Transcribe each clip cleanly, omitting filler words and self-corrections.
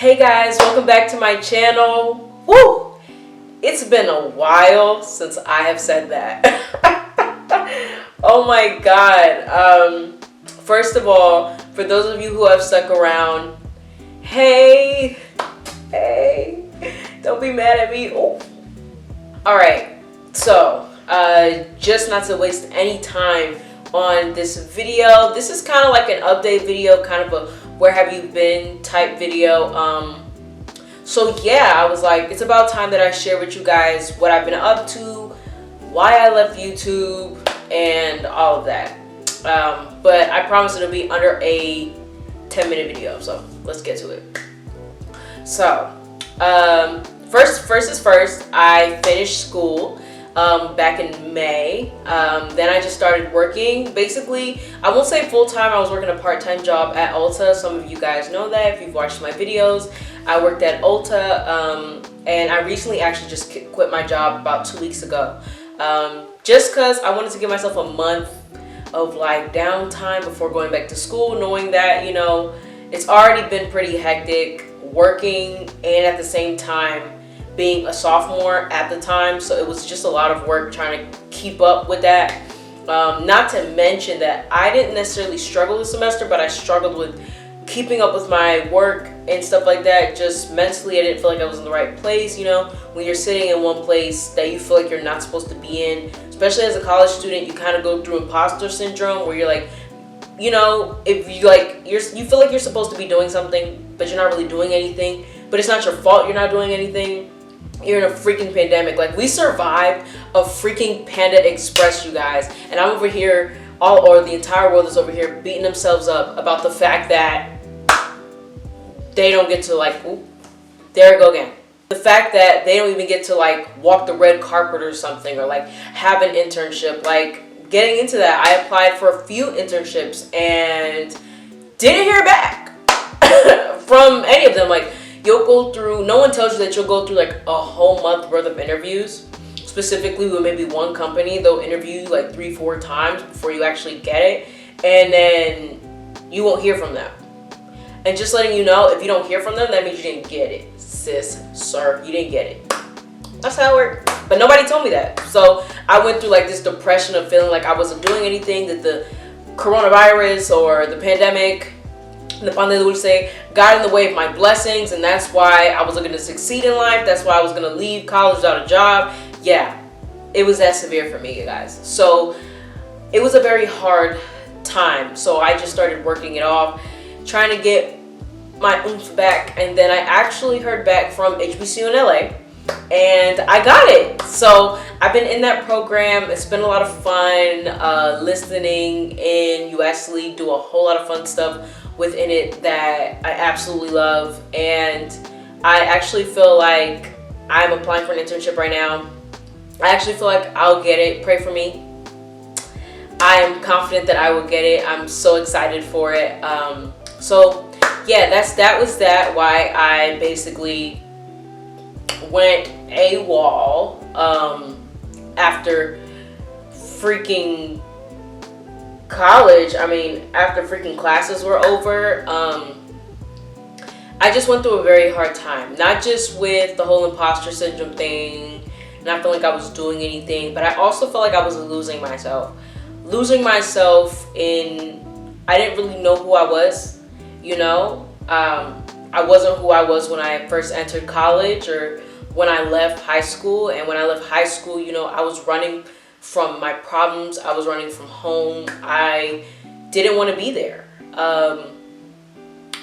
Hey guys, welcome back to my channel. Woo! It's been a while since I have said that. Oh my god. First of all, for those of you who have stuck around, hey, don't be mad at me. Oh. Alright, so just not to waste any time on this video. This is kind of like an update video, kind of a where have you been type video. So yeah, I was like, it's about time that I share with you guys what I've been up to, why I left YouTube, and all of that. But I promise it'll be under a 10-minute video, so let's get to it. So first is first, I finished school back in May. Then I just started working. Basically, I won't say full-time, I was working a part-time job at Ulta. Some of you guys know that if you've watched my videos. I worked at Ulta, and I recently actually just quit my job about 2 weeks ago. Just because I wanted to give myself a month of like downtime before going back to school, knowing that, you know, it's already been pretty hectic working and at the same time being a sophomore at the time, so it was just a lot of work trying to keep up with that. Not to mention that I didn't necessarily struggle this semester, but I struggled with keeping up with my work and stuff like that. Just mentally, I didn't feel like I was in the right place. You know, when you're sitting in one place that you feel like you're not supposed to be in, especially as a college student, you kind of go through imposter syndrome where you're like, you know, if you like, you feel like you're supposed to be doing something, but you're not really doing anything, but it's not your fault you're not doing anything. You're in a freaking pandemic. Like, we survived a freaking Panda Express, you guys, and I'm over here, or the entire world is over here beating themselves up about the fact that they don't get to like, ooh, there I go again. The fact that they don't even get to like walk the red carpet or something, or like have an internship. Like, getting into that, I applied for a few internships and didn't hear back from any of them. Like, you'll go through, no one tells you that you'll go through like a whole month worth of interviews. Specifically with maybe one company, they'll interview you like 3-4 times before you actually get it. And then you won't hear from them. And just letting you know, if you don't hear from them, that means you didn't get it. Sis, sir, you didn't get it. That's how it worked. But nobody told me that. So I went through like this depression of feeling like I wasn't doing anything, that the coronavirus or the pandemic, the pan de dulce, got in the way of my blessings, and that's why I was looking to succeed in life. That's why I was gonna leave college without a job. Yeah, it was that severe for me, you guys. So it was a very hard time. So I just started working it off, trying to get my oomph back, and then I actually heard back from HBCU in LA, and I got it. So I've been in that program. It's been a lot of fun listening in. You actually do a whole lot of fun stuff within it that I absolutely love, and I actually feel like I'm applying for an internship right now. I actually feel like I'll get it. Pray for me. I am confident that I will get it. I'm so excited for it. So yeah, that was why I basically went AWOL after freaking college. I mean, after freaking classes were over, I just went through a very hard time. Not just with the whole imposter syndrome thing, not feeling like I was doing anything, but I also felt like I was losing myself. Losing myself in, I didn't really know who I was, you know? I wasn't who I was when I first entered college or when I left high school. And when I left high school, you know, I was running from my problems. I was running from home. I didn't want to be there.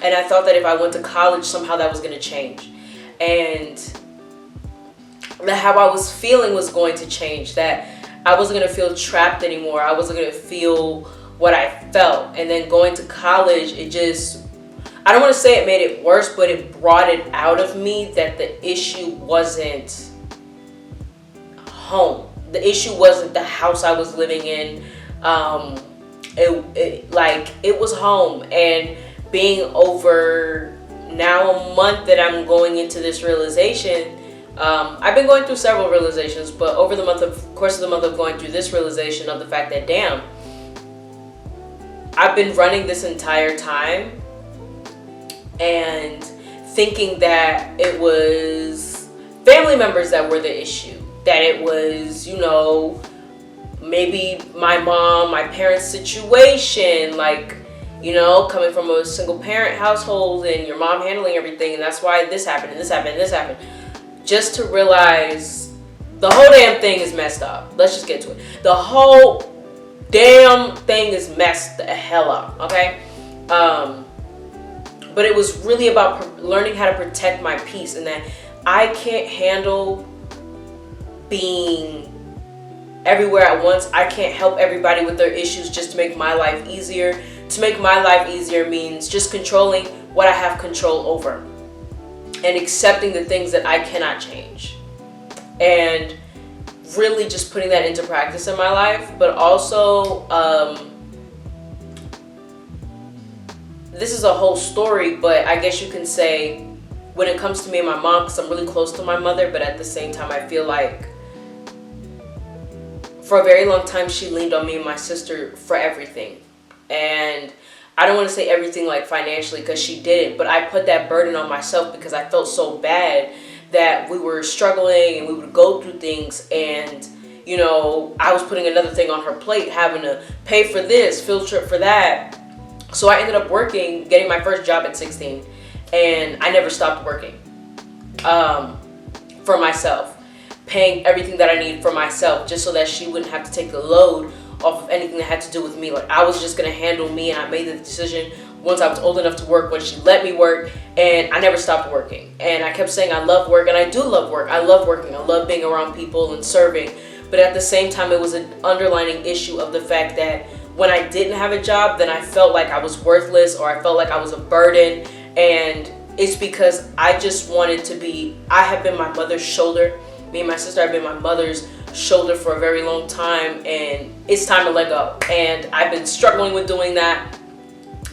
And I thought that if I went to college, somehow that was going to change. And that how I was feeling was going to change. That I wasn't going to feel trapped anymore. I wasn't going to feel what I felt. And then going to college, it just, I don't want to say it made it worse, but it brought it out of me that the issue wasn't home. The issue wasn't the house I was living in. It was home. And being over now a month that I'm going into this realization, I've been going through several realizations, but over the course of the month of going through this realization of the fact that, damn, I've been running this entire time and thinking that it was family members that were the issue, that it was, you know, maybe my mom, my parents' situation, like, you know, coming from a single parent household and your mom handling everything, and that's why this happened and this happened and this happened. Just to realize the whole damn thing is messed up. Let's just get to it. The whole damn thing is messed the hell up, okay? But it was really about learning how to protect my peace, and that I can't handle being everywhere at once. I can't help everybody with their issues just to make my life easier. To make my life easier means just controlling what I have control over and accepting the things that I cannot change, and really just putting that into practice in my life. But also, this is a whole story, but I guess you can say when it comes to me and my mom, because I'm really close to my mother, but at the same time I feel like for a very long time she leaned on me and my sister for everything. And I don't want to say everything like financially, because she didn't, but I put that burden on myself because I felt so bad that we were struggling and we would go through things, and you know, I was putting another thing on her plate, having to pay for this, field trip for that. So I ended up working, getting my first job at 16, and I never stopped working for myself, paying everything that I needed for myself, just so that she wouldn't have to take the load off of anything that had to do with me. Like, I was just gonna handle me, and I made the decision once I was old enough to work, when she let me work, and I never stopped working. And I kept saying I love work, and I do love work. I love working. I love being around people and serving. But at the same time, it was an underlining issue of the fact that when I didn't have a job, then I felt like I was worthless, or I felt like I was a burden. And it's because I just wanted to be, I have been my mother's shoulder. Me and my sister have been my mother's shoulder for a very long time, and it's time to let go. And I've been struggling with doing that,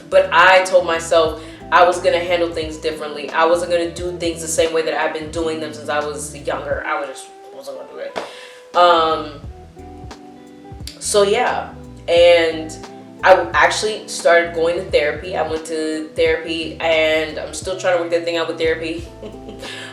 but I told myself I was gonna handle things differently. I wasn't gonna do things the same way that I've been doing them since I was younger. I wasn't gonna do it. So yeah, and I actually started going to therapy. I went to therapy, and I'm still trying to work that thing out with therapy.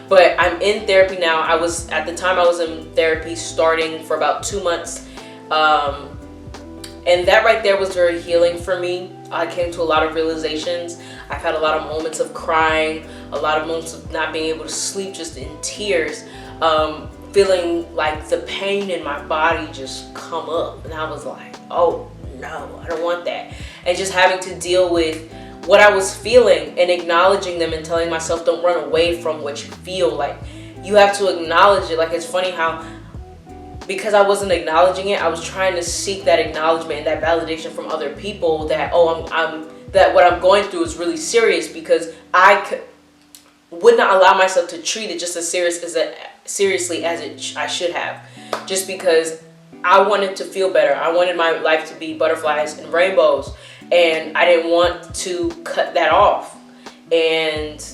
But I'm in therapy now. At the time I was in therapy starting for about 2 months. And that right there was very healing for me. I came to a lot of realizations. I've had a lot of moments of crying, a lot of moments of not being able to sleep, just in tears, feeling like the pain in my body just come up. And I was like, oh no, I don't want that. And just having to deal with what I was feeling and acknowledging them and telling myself, don't run away from what you feel. Like, you have to acknowledge it. Like, it's funny how, because I wasn't acknowledging it, I was trying to seek that acknowledgement and that validation from other people that, oh, that what I'm going through is really serious, because I would not allow myself to treat it just as seriously as I should have, just because I wanted to feel better. I wanted my life to be butterflies and rainbows, and I didn't want to cut that off. And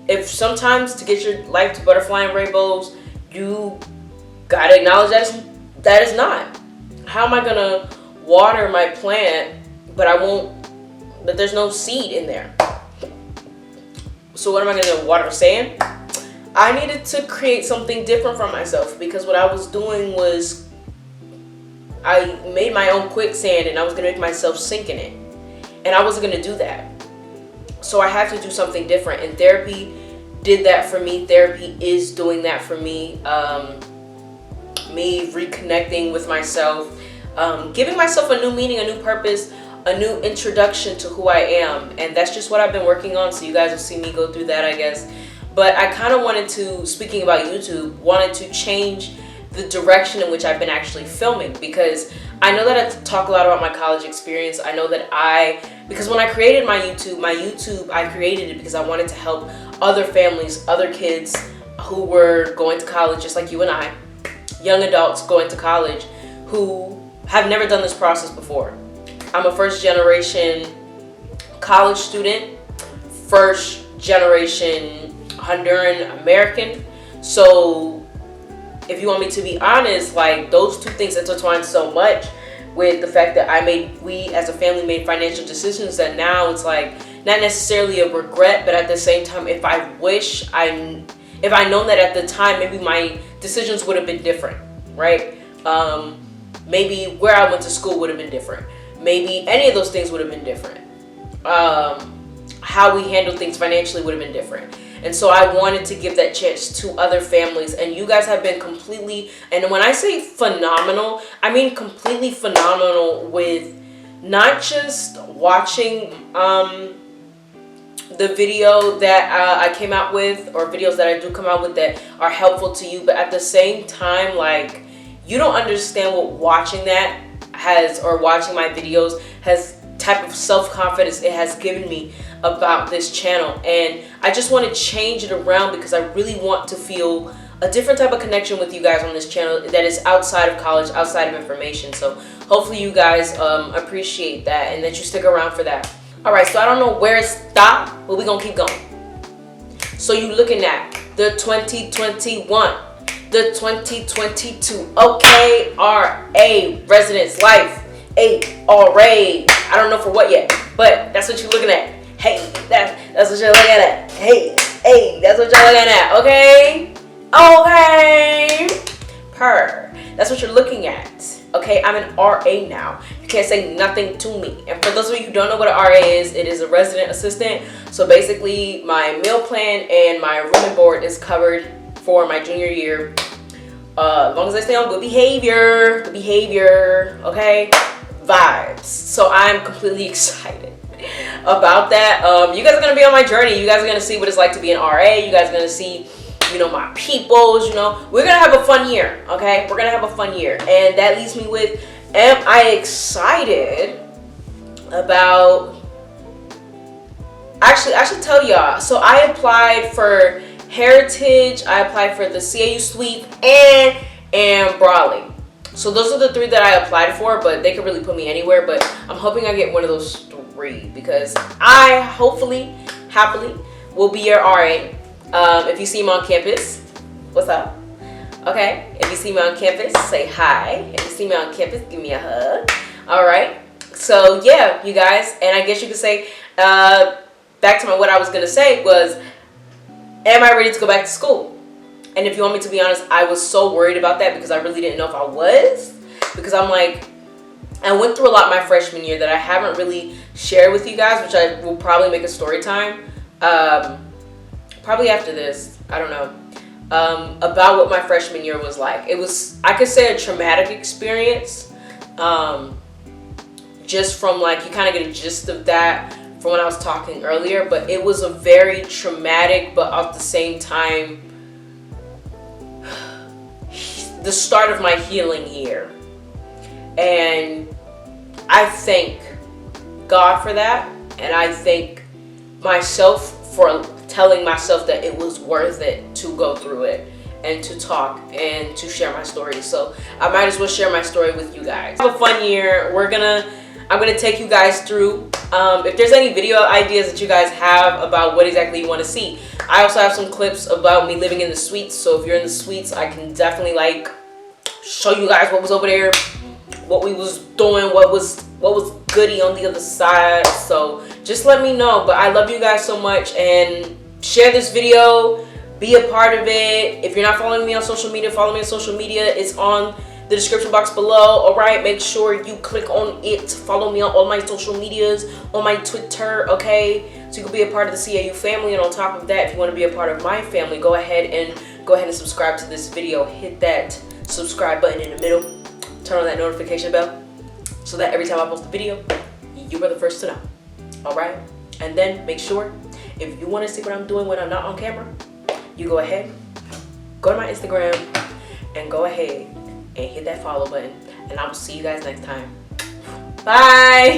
if sometimes to get your life to butterfly and rainbows, you gotta acknowledge that is not. How am I gonna water my plant, but there's no seed in there? So what am I gonna water? Sand? I needed to create something different for myself, because what I was doing was I made my own quicksand, and I was gonna make myself sink in it. And I wasn't gonna do that. So I had to do something different, and therapy did that for me. Therapy is doing that for me. Me reconnecting with myself, giving myself a new meaning, a new purpose, a new introduction to who I am. And that's just what I've been working on, so you guys will see me go through that, I guess. But I kind of wanted to, speaking about YouTube, wanted to change the direction in which I've been actually filming, because I know that I talk a lot about my college experience. I know that because when I created my YouTube, I created it because I wanted to help other families, other kids who were going to college just like you and I, young adults going to college who have never done this process before. I'm a first generation college student, first generation Honduran American. So if you want me to be honest, like, those two things intertwine so much, with the fact that we as a family made financial decisions that now it's like not necessarily a regret, but at the same time, if I known that at the time, maybe my decisions would have been different, right? Maybe where I went to school would have been different. Maybe any of those things would have been different. How we handle things financially would have been different. And so I wanted to give that chance to other families, and you guys have been completely, and when I say phenomenal, I mean completely phenomenal with not just watching the video that I came out with, or videos that I do come out with that are helpful to you, but at the same time, like, you don't understand what watching that has, or watching my videos has, type of self-confidence it has given me about this channel. And I just want to change it around because I really want to feel a different type of connection with you guys on this channel that is outside of college, outside of information. So hopefully you guys appreciate that and that you stick around for that. All right, so I don't know where it stopped, but we're gonna keep going. So you looking at the 2021, the 2022, okay, RA, residence life, RA. I don't know for what yet, but that's what you're looking at. Hey, that's what you're looking at. Hey, that's what you're looking at. Okay, that's what you're looking at. Okay, I'm an RA now. You can't say nothing to me. And for those of you who don't know what an RA is, it is a resident assistant. So basically, my meal plan and my room and board is covered for my junior year. As long as I stay on good behavior, okay? Vibes. So I'm completely excited about that. You guys are gonna be on my journey. You guys are gonna see what it's like to be an RA. You guys are gonna see, you know, my peoples, you know. We're gonna have a fun year, okay? We're gonna have a fun year. And that leaves me with, am I excited about, actually, I should tell y'all. So I applied for Heritage, I applied for the CAU Sweep, and Brawley. So those are the 3 that I applied for, but they could really put me anywhere. But I'm hoping I get one of those 3 because I hopefully, happily, will be your RA. If you see me on campus, what's up? Okay, if you see me on campus, say hi. If you see me on campus, give me a hug. All right. So yeah, you guys, and I guess you could say, back to what I was gonna say was, am I ready to go back to school? And if you want me to be honest, I was so worried about that because I really didn't know if I was. Because I'm like, I went through a lot my freshman year that I haven't really shared with you guys, which I will probably make a story time. Probably after this, I don't know. About what my freshman year was like. It was, I could say, a traumatic experience. Just from like, you kind of get a gist of that from when I was talking earlier. But it was a very traumatic, but at the same time, the start of my healing year. And I thank God for that, and I thank myself for telling myself that it was worth it to go through it and to talk and to share my story. So I might as well share my story with you guys. Have a fun year. I'm gonna take you guys through. If there's any video ideas that you guys have about what exactly you want to see, I also have some clips about me living in the suites. So if you're in the suites, I can definitely like show you guys what was over there, what we was doing, what was goody on the other side. So just let me know. But I love you guys so much, and share this video, be a part of it. If you're not following me on social media, follow me on social media. It's on the description box below. All right, make sure you click on it. Follow me on all my social medias, on my Twitter, okay? So you can be a part of the CAU family. And on top of that, if you want to be a part of my family, go ahead and subscribe to this video. Hit that subscribe button in the middle. Turn on that notification bell so that every time I post a video, you are the first to know. All right? And then make sure, if you want to see what I'm doing when I'm not on camera, you go ahead, go to my Instagram, and go ahead and hit that follow button. And I will see you guys next time. Bye!